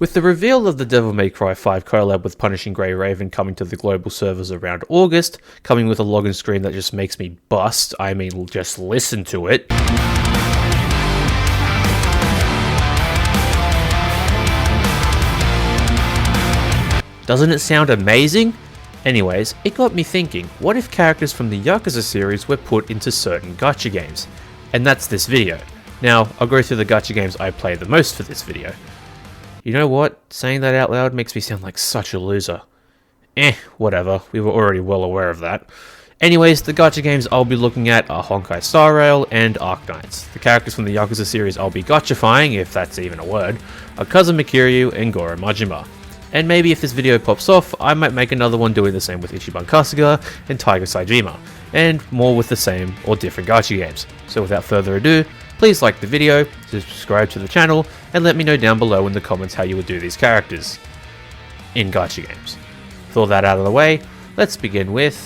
With the reveal of the Devil May Cry 5 collab with Punishing Grey Raven coming to the global servers around August, coming with a login screen that just makes me bust, I mean just listen to it. Doesn't it sound amazing? Anyways, it got me thinking, what if characters from the Yakuza series were put into certain gacha games? And that's this video. Now, I'll go through the gacha games I play the most for this video. You know what? Saying that out loud makes me sound like such a loser. Whatever, we were already well aware of that. Anyways, the gacha games I'll be looking at are Honkai Star Rail and Arknights. The characters from the Yakuza series I'll be gachifying, if that's even a word, are Kazuma Kiryu and Goro Majima. And maybe if this video pops off, I might make another one doing the same with Ichiban Kasuga and Tiger Saejima, and more with the same or different gacha games. So without further ado, please like the video, subscribe to the channel, and let me know down below in the comments how you would do these characters in gacha games. With all that out of the way, let's begin with...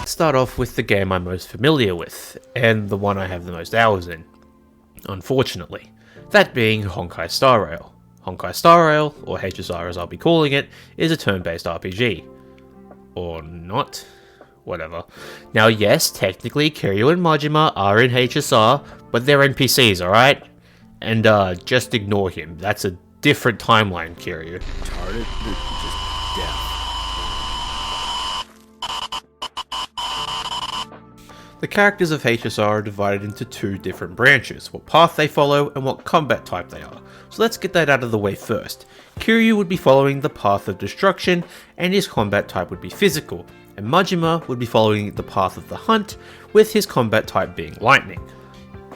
Start off with the game I'm most familiar with, and the one I have the most hours in, unfortunately. That being Honkai Star Rail. Honkai Star Rail, or HSR as I'll be calling it, is a turn-based RPG. Or not? Whatever. Now yes, technically Kiryu and Majima are in HSR, but they're NPCs, alright? And just ignore him. That's a different timeline, Kiryu. Retarded? Just death. The characters of HSR are divided into two different branches, what path they follow and what combat type they are. So let's get that out of the way first. Kiryu would be following the path of destruction and his combat type would be physical, and Majima would be following the path of the hunt with his combat type being lightning.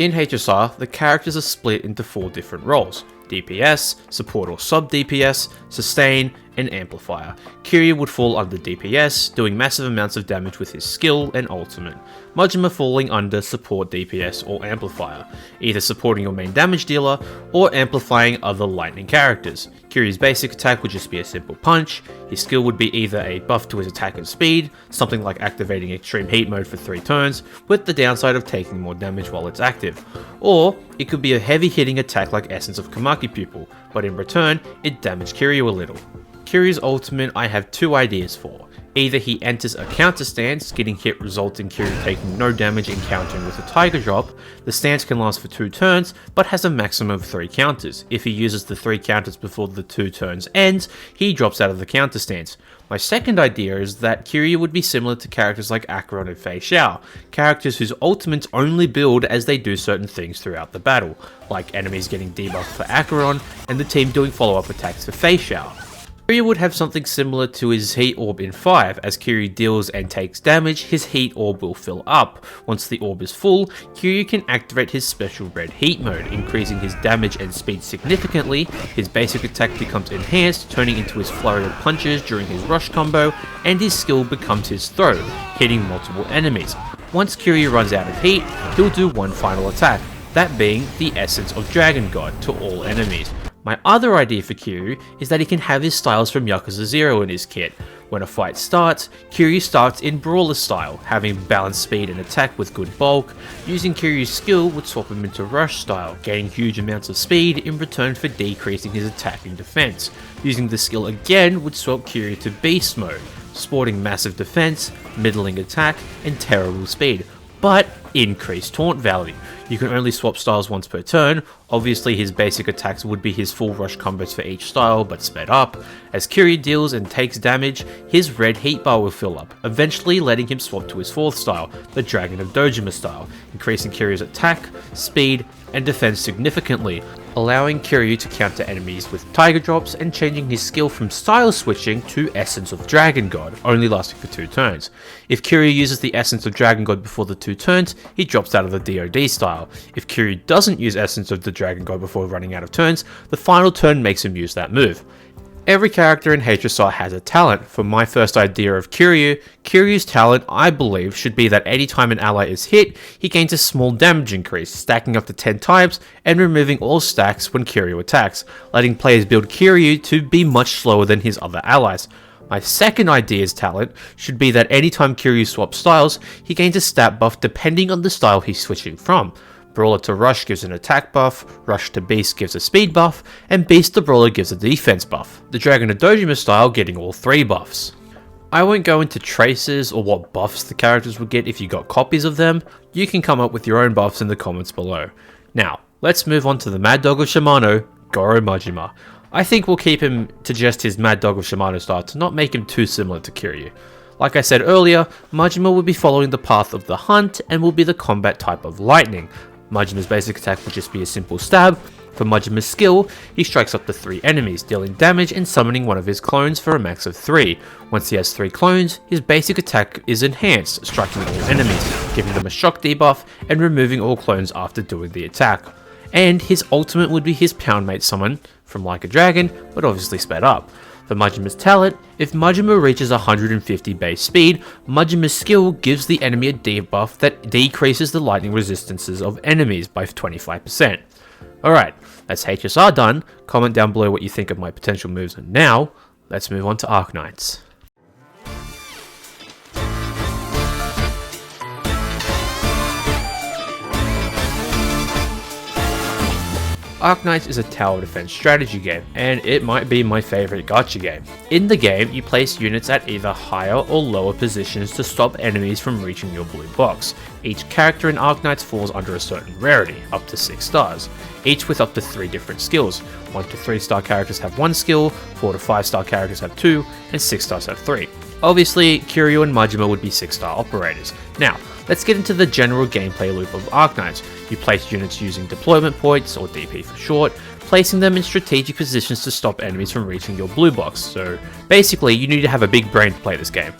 In HSR, the characters are split into 4 different roles: DPS, support or sub-DPS, sustain, and amplifier. Kiryu would fall under DPS, doing massive amounts of damage with his skill and ultimate. Majima falling under support DPS or amplifier, either supporting your main damage dealer or amplifying other lightning characters. Kiryu's basic attack would just be a simple punch. His skill would be either a buff to his attack and speed, something like activating extreme heat mode for 3 turns, with the downside of taking more damage while it's active. Or it could be a heavy hitting attack like Essence of Kamaki Pupil, but in return, it damaged Kiryu a little. Kiryu's ultimate I have 2 ideas for. Either he enters a counter stance, getting hit resulting Kiryu taking no damage and countering with a Tiger Drop. The stance can last for 2 turns, but has a maximum of 3 counters. If he uses the 3 counters before the 2 turns ends, he drops out of the counter stance. My second idea is that Kiryu would be similar to characters like Acheron and Fei Xiao, characters whose ultimates only build as they do certain things throughout the battle, like enemies getting debuffed for Acheron and the team doing follow-up attacks for Fei Xiao. Kiryu would have something similar to his Heat Orb in 5. As Kiryu deals and takes damage, his Heat Orb will fill up. Once the orb is full, Kiryu can activate his special red heat mode, increasing his damage and speed significantly. His basic attack becomes enhanced, turning into his flurry of punches during his rush combo, and his skill becomes his throw, hitting multiple enemies. Once Kiryu runs out of heat, he'll do one final attack, that being the Essence of Dragon God to all enemies. My other idea for Kiryu is that he can have his styles from Yakuza 0 in his kit. When a fight starts, Kiryu starts in Brawler style, having balanced speed and attack with good bulk. Using Kiryu's skill would swap him into Rush style, gaining huge amounts of speed in return for decreasing his attack and defense. Using the skill again would swap Kiryu to Beast mode, sporting massive defense, middling attack, and terrible speed, but increased taunt value. You can only swap styles once per turn. Obviously his basic attacks would be his full rush combos for each style, but sped up. As Kiryu deals and takes damage, his red heat bar will fill up, eventually letting him swap to his 4th style, the Dragon of Dojima style, increasing Kiryu's attack, speed, and defense significantly, allowing Kiryu to counter enemies with Tiger Drops and changing his skill from style switching to Essence of Dragon God, only lasting for 2 turns. If Kiryu uses the Essence of Dragon God before the 2 turns, he drops out of the DoD style. If Kiryu doesn't use Essence of the Dragon God before running out of turns, the final turn makes him use that move. Every character in HSR has a talent. For my first idea of Kiryu's talent I believe should be that anytime an ally is hit, he gains a small damage increase, stacking up to 10 times and removing all stacks when Kiryu attacks, letting players build Kiryu to be much slower than his other allies. My second idea's talent should be that anytime Kiryu swaps styles, he gains a stat buff depending on the style he's switching from. Brawler to Rush gives an attack buff, Rush to Beast gives a speed buff, and Beast to Brawler gives a defense buff. The Dragon to Dojima style getting all 3 buffs. I won't go into traces or what buffs the characters would get if you got copies of them. You can come up with your own buffs in the comments below. Now, let's move on to the Mad Dog of Shimano, Goro Majima. I think we'll keep him to just his Mad Dog of Shimano style to not make him too similar to Kiryu. Like I said earlier, Majima will be following the path of the hunt and will be the combat type of lightning. Majima's basic attack will just be a simple stab. For Majima's skill, he strikes up to 3 enemies, dealing damage and summoning one of his clones for a max of 3. Once he has 3 clones, his basic attack is enhanced, striking all enemies, giving them a shock debuff and removing all clones after doing the attack. And his ultimate would be his Poundmate summon from Like a Dragon, but obviously sped up. For Majima's talent, if Majima reaches 150 base speed, Majima's skill gives the enemy a debuff that decreases the lightning resistances of enemies by 25%. Alright, that's HSR done. Comment down below what you think of my potential moves, and now, let's move on to Arknights. Arknights is a tower defense strategy game, and it might be my favorite gacha game. In the game, you place units at either higher or lower positions to stop enemies from reaching your blue box. Each character in Arknights falls under a certain rarity, up to 6 stars, each with up to 3 different skills. 1 to 3 star characters have 1 skill, 4 to 5 star characters have 2, and 6 stars have 3. Obviously, Kiryu and Majima would be 6 star operators. Now, let's get into the general gameplay loop of Arknights. You place units using deployment points, or DP for short, placing them in strategic positions to stop enemies from reaching your blue box. So basically, you need to have a big brain to play this game.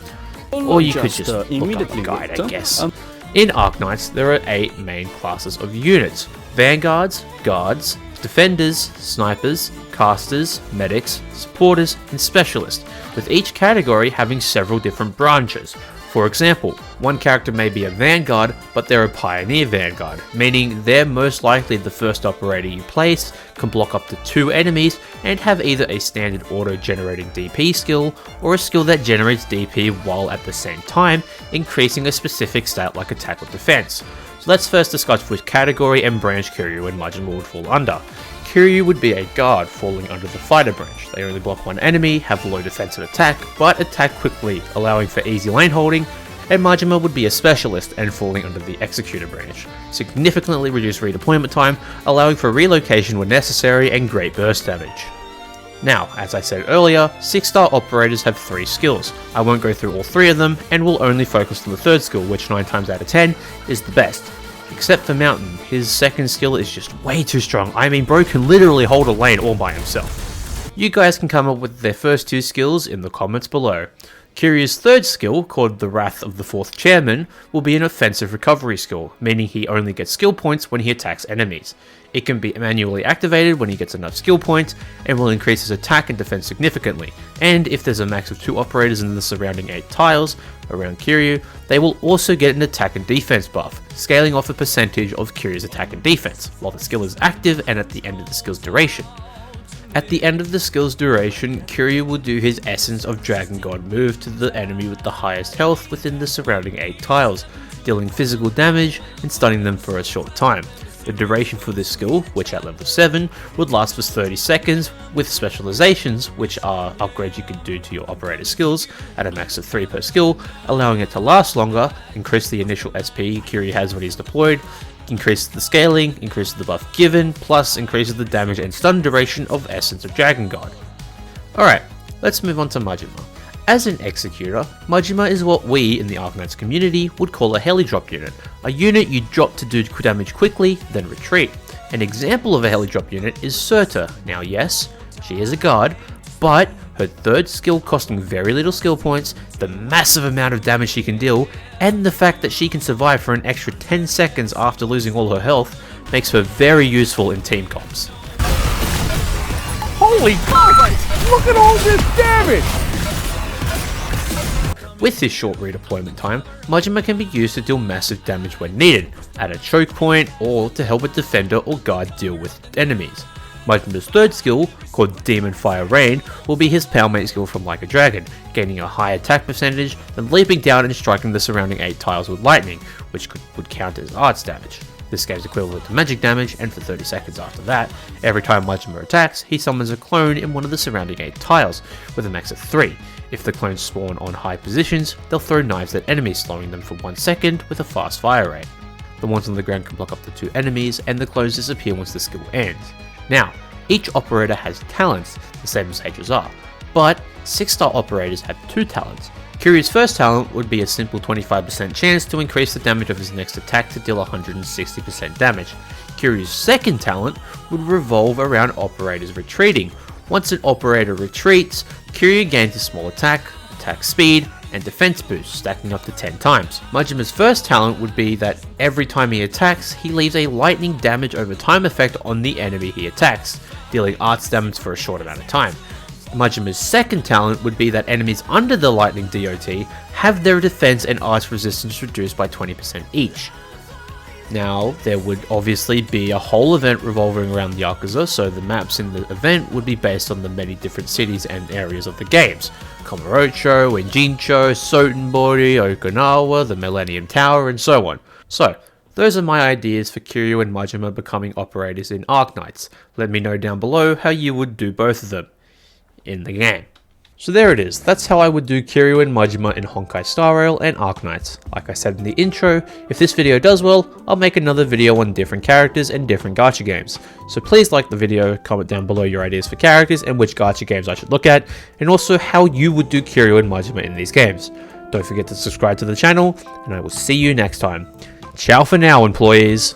Or you could just look up a guide, I guess. In Arknights, there are 8 main classes of units: Vanguards, Guards, Defenders, Snipers, Casters, Medics, Supporters, and Specialists, with each category having several different branches. For example, one character may be a Vanguard, but they're a Pioneer Vanguard, meaning they're most likely the first operator you place, can block up to 2 enemies, and have either a standard auto-generating DP skill, or a skill that generates DP while at the same time increasing a specific stat like attack or defense. So let's first discuss which category and branch Kiryu and Majima would fall under. Kiryu would be a guard, falling under the fighter branch. They only block one enemy, have low defensive attack, but attack quickly, allowing for easy lane holding. And Majima would be a specialist and falling under the executor branch. Significantly reduced redeployment time, allowing for relocation when necessary and great burst damage. Now, as I said earlier, 6 star operators have 3 skills. I won't go through all 3 of them, and will only focus on the 3rd skill, which 9 times out of 10 is the best. Except for Mountain, his 2nd skill is just way too strong. I mean, bro can literally hold a lane all by himself. You guys can come up with their first 2 skills in the comments below. Kiryu's 3rd skill, called the Wrath of the 4th Chairman, will be an offensive recovery skill, meaning he only gets skill points when he attacks enemies. It can be manually activated when he gets enough skill points, and will increase his attack and defense significantly. And if there's a max of 2 operators in the surrounding 8 tiles around Kiryu, they will also get an attack and defense buff, scaling off a percentage of Kiryu's attack and defense, while the skill is active and at the end of the skill's duration. At the end of the skill's duration, Kiryu will do his Essence of Dragon God move to the enemy with the highest health within the surrounding 8 tiles, dealing physical damage and stunning them for a short time. The duration for this skill, which at level 7, would last for 30 seconds, with specializations, which are upgrades you can do to your operator skills at a max of 3 per skill, allowing it to last longer, increase the initial SP Kiryu has when he's deployed, increases the scaling, increases the buff given, plus increases the damage and stun duration of Essence of Dragon God. Alright, let's move on to Majima. As an executor, Majima is what we in the Arknights community would call a heli drop unit, a unit you drop to do damage quickly, then retreat. An example of a heli drop unit is Surta. Now yes, she is a guard, but her 3rd skill costing very little skill points, the massive amount of damage she can deal, and the fact that she can survive for an extra 10 seconds after losing all her health makes her very useful in team comps. Holy Christ! Look at all this damage! With this short redeployment time, Majima can be used to deal massive damage when needed, at a choke point, or to help a defender or guard deal with enemies. Majima's third skill, called Demon Fire Rain, will be his Palmate skill from Like a Dragon, gaining a high attack percentage, then leaping down and striking the surrounding 8 tiles with lightning, which would count as arts damage. This game's equivalent to magic damage, and for 30 seconds after that, every time Majima attacks, he summons a clone in one of the surrounding 8 tiles, with a max of 3. If the clones spawn on high positions, they'll throw knives at enemies, slowing them for 1 second with a fast fire rate. The ones on the ground can block up to 2 enemies, and the clones disappear once the skill ends. Now, each operator has talents, the same as HSR, but 6-star operators have 2 talents. Kiryu's first talent would be a simple 25% chance to increase the damage of his next attack to deal 160% damage. Kiryu's second talent would revolve around operators retreating. Once an operator retreats, Kiryu gains a small attack speed, and defense boost, stacking up to 10 times. Majima's first talent would be that every time he attacks, he leaves a lightning damage over time effect on the enemy he attacks, dealing arts damage for a short amount of time. Majima's second talent would be that enemies under the lightning DOT have their defense and arts resistance reduced by 20% each. Now, there would obviously be a whole event revolving around Yakuza, so the maps in the event would be based on the many different cities and areas of the games. Kamurocho, Enjincho, Sotenbori, Okinawa, the Millennium Tower, and so on. So, those are my ideas for Kiryu and Majima becoming operators in Arknights. Let me know down below how you would do both of them in the game. So there it is, that's how I would do Kiryu and Majima in Honkai Star Rail and Arknights. Like I said in the intro, if this video does well, I'll make another video on different characters and different gacha games. So please like the video, comment down below your ideas for characters and which gacha games I should look at, and also how you would do Kiryu and Majima in these games. Don't forget to subscribe to the channel, and I will see you next time. Ciao for now, employees!